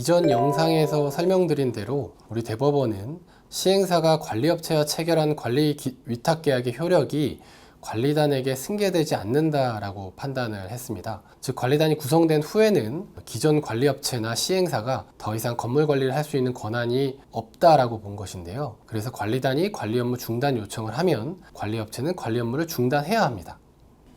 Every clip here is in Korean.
이전 영상에서 설명드린 대로 우리 대법원은 시행사가 관리업체와 체결한 관리 위탁계약의 효력이 관리단에게 승계되지 않는다라고 판단을 했습니다. 즉 관리단이 구성된 후에는 기존 관리업체나 시행사가 더 이상 건물 관리를 할 수 있는 권한이 없다라고 본 것인데요. 그래서 관리단이 관리 업무 중단 요청을 하면 관리업체는 관리 업무를 중단해야 합니다.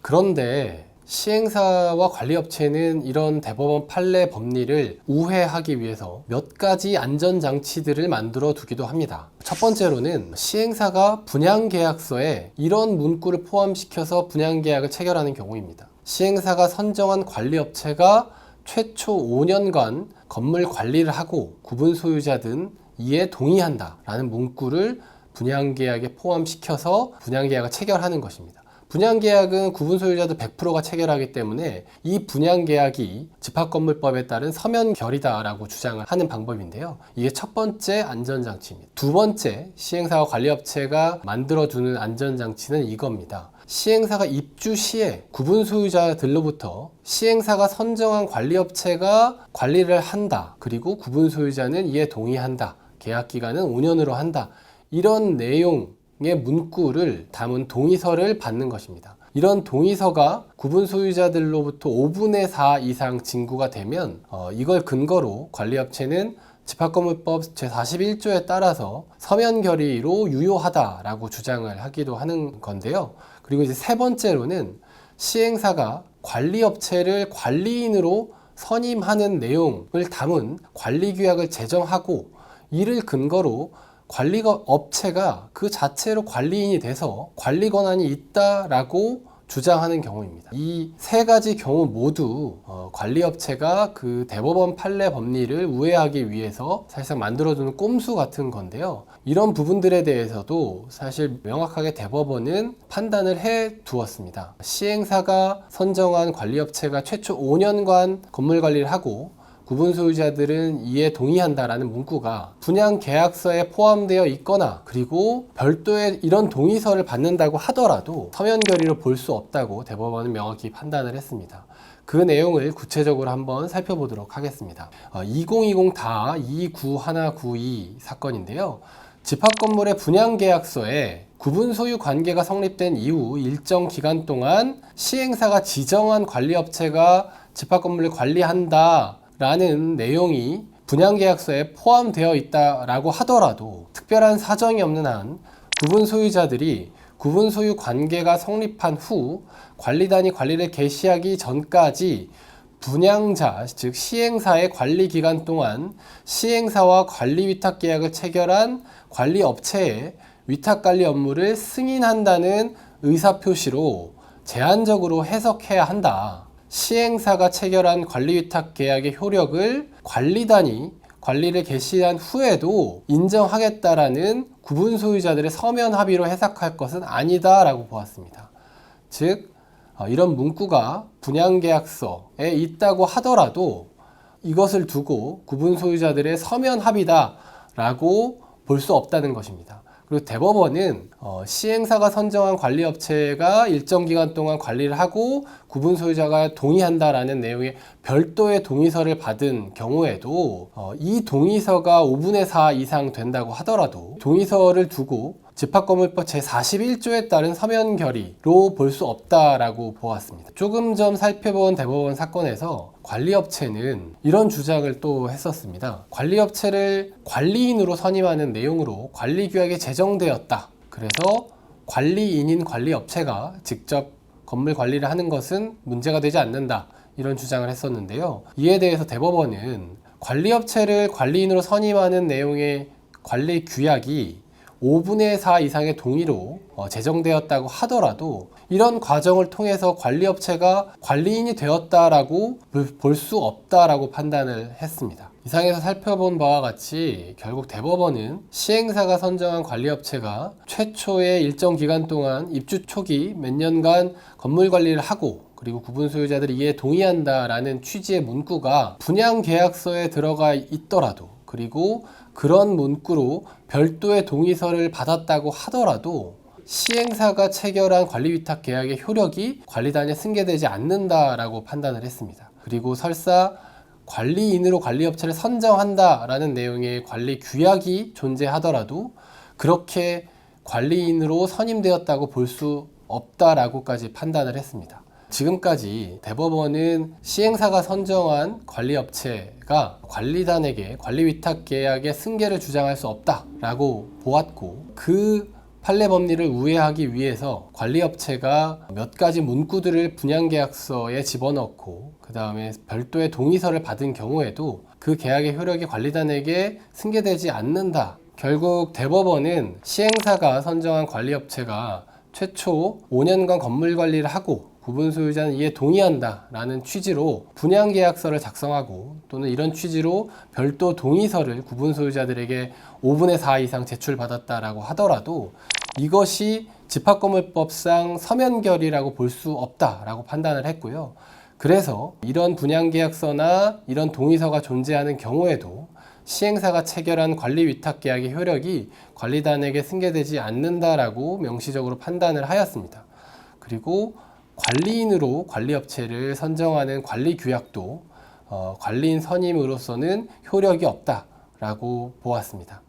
그런데 시행사와 관리업체는 이런 대법원 판례 법리를 우회하기 위해서 몇 가지 안전장치들을 만들어 두기도 합니다. 첫 번째로는 시행사가 분양계약서에 이런 문구를 포함시켜서 분양계약을 체결하는 경우입니다. 시행사가 선정한 관리업체가 최초 5년간 건물 관리를 하고 구분 소유자든 이에 동의한다 라는 문구를 분양계약에 포함시켜서 분양계약을 체결하는 것입니다. 분양계약은 구분소유자도 100%가 체결하기 때문에 이 분양계약이 집합건물법에 따른 서면결이다라고 주장을 하는 방법인데요. 이게 첫 번째 안전장치입니다. 두 번째, 시행사와 관리업체가 만들어두는 안전장치는 이겁니다. 시행사가 입주 시에 구분소유자들로부터 시행사가 선정한 관리업체가 관리를 한다. 그리고 구분소유자는 이에 동의한다. 계약기간은 5년으로 한다. 이런 내용 의 문구를 담은 동의서를 받는 것입니다. 이런 동의서가 구분 소유자들로부터 5분의 4 이상 진구가 되면 이걸 근거로 관리업체는 집합건물법 제41조에 따라서 서면 결의로 유효하다라고 주장을 하기도 하는 건데요. 그리고 이제 세 번째로는 시행사가 관리업체를 관리인으로 선임하는 내용을 담은 관리규약을 제정하고 이를 근거로 관리업체가 그 자체로 관리인이 돼서 관리 권한이 있다라고 주장하는 경우입니다. 이 세 가지 경우 모두 관리업체가 그 대법원 판례 법리를 우회하기 위해서 사실상 만들어두는 꼼수 같은 건데요. 이런 부분들에 대해서도 사실 명확하게 대법원은 판단을 해 두었습니다. 시행사가 선정한 관리업체가 최초 5년간 건물 관리를 하고 구분 소유자들은 이에 동의한다라는 문구가 분양 계약서에 포함되어 있거나 그리고 별도의 이런 동의서를 받는다고 하더라도 서면 결의로 볼 수 없다고 대법원은 명확히 판단을 했습니다. 그 내용을 구체적으로 한번 살펴보도록 하겠습니다. 2020-29192 사건인데요. 집합건물의 분양계약서에 구분 소유 관계가 성립된 이후 일정 기간 동안 시행사가 지정한 관리업체가 집합건물을 관리한다 라는 내용이 분양계약서에 포함되어 있다라고 하더라도 특별한 사정이 없는 한 구분 소유자들이 구분 소유 관계가 성립한 후 관리단이 관리를 개시하기 전까지 분양자, 즉 시행사의 관리 기간 동안 시행사와 관리 위탁 계약을 체결한 관리업체에 위탁 관리 업무를 승인한다는 의사표시로 제한적으로 해석해야 한다. 시행사가 체결한 관리위탁 계약의 효력을 관리단이 관리를 개시한 후에도 인정하겠다라는 구분 소유자들의 서면 합의로 해석할 것은 아니다라고 보았습니다. 즉 이런 문구가 분양계약서에 있다고 하더라도 이것을 두고 구분 소유자들의 서면 합의다라고 볼 수 없다는 것입니다. 그리고 대법원은 시행사가 선정한 관리업체가 일정 기간 동안 관리를 하고 구분 소유자가 동의한다라는 내용의 별도의 동의서를 받은 경우에도 이 동의서가 5분의 4 이상 된다고 하더라도 동의서를 두고 집합건물법 제41조에 따른 서면 결의로 볼 수 없다라고 보았습니다. 조금 전 살펴본 대법원 사건에서 관리업체는 이런 주장을 또 했었습니다. 관리업체를 관리인으로 선임하는 내용으로 관리규약이 제정되었다. 그래서 관리인인 관리업체가 직접 건물 관리를 하는 것은 문제가 되지 않는다. 이런 주장을 했었는데요. 이에 대해서 대법원은 관리업체를 관리인으로 선임하는 내용의 관리규약이 5분의 4 이상의 동의로 제정되었다고 하더라도 이런 과정을 통해서 관리업체가 관리인이 되었다라고 볼 수 없다라고 판단을 했습니다. 이상에서 살펴본 바와 같이 결국 대법원은 시행사가 선정한 관리업체가 최초의 일정 기간 동안 입주 초기 몇 년간 건물 관리를 하고 그리고 구분 소유자들이 이에 동의한다라는 취지의 문구가 분양계약서에 들어가 있더라도 그리고 그런 문구로 별도의 동의서를 받았다고 하더라도 시행사가 체결한 관리위탁 계약의 효력이 관리단에 승계되지 않는다라고 판단을 했습니다. 그리고 설사 관리인으로 관리업체를 선정한다라는 내용의 관리 규약이 존재하더라도 그렇게 관리인으로 선임되었다고 볼 수 없다라고까지 판단을 했습니다. 지금까지 대법원은 시행사가 선정한 관리업체가 관리단에게 관리위탁계약의 승계를 주장할 수 없다라고 보았고, 그 판례 법리를 우회하기 위해서 관리업체가 몇 가지 문구들을 분양계약서에 집어넣고 그 다음에 별도의 동의서를 받은 경우에도 그 계약의 효력이 관리단에게 승계되지 않는다. 결국 대법원은 시행사가 선정한 관리업체가 최초 5년간 건물 관리를 하고 구분 소유자는 이에 동의한다 라는 취지로 분양계약서를 작성하고, 또는 이런 취지로 별도 동의서를 구분 소유자들에게 5분의 4 이상 제출받았다라고 하더라도 이것이 집합건물법상 서면결이라고 볼 수 없다라고 판단을 했고요. 그래서 이런 분양계약서나 이런 동의서가 존재하는 경우에도 시행사가 체결한 관리위탁계약의 효력이 관리단에게 승계되지 않는다라고 명시적으로 판단을 하였습니다. 그리고 관리인으로 관리업체를 선정하는 관리규약도 관리인 선임으로서는 효력이 없다라고 보았습니다.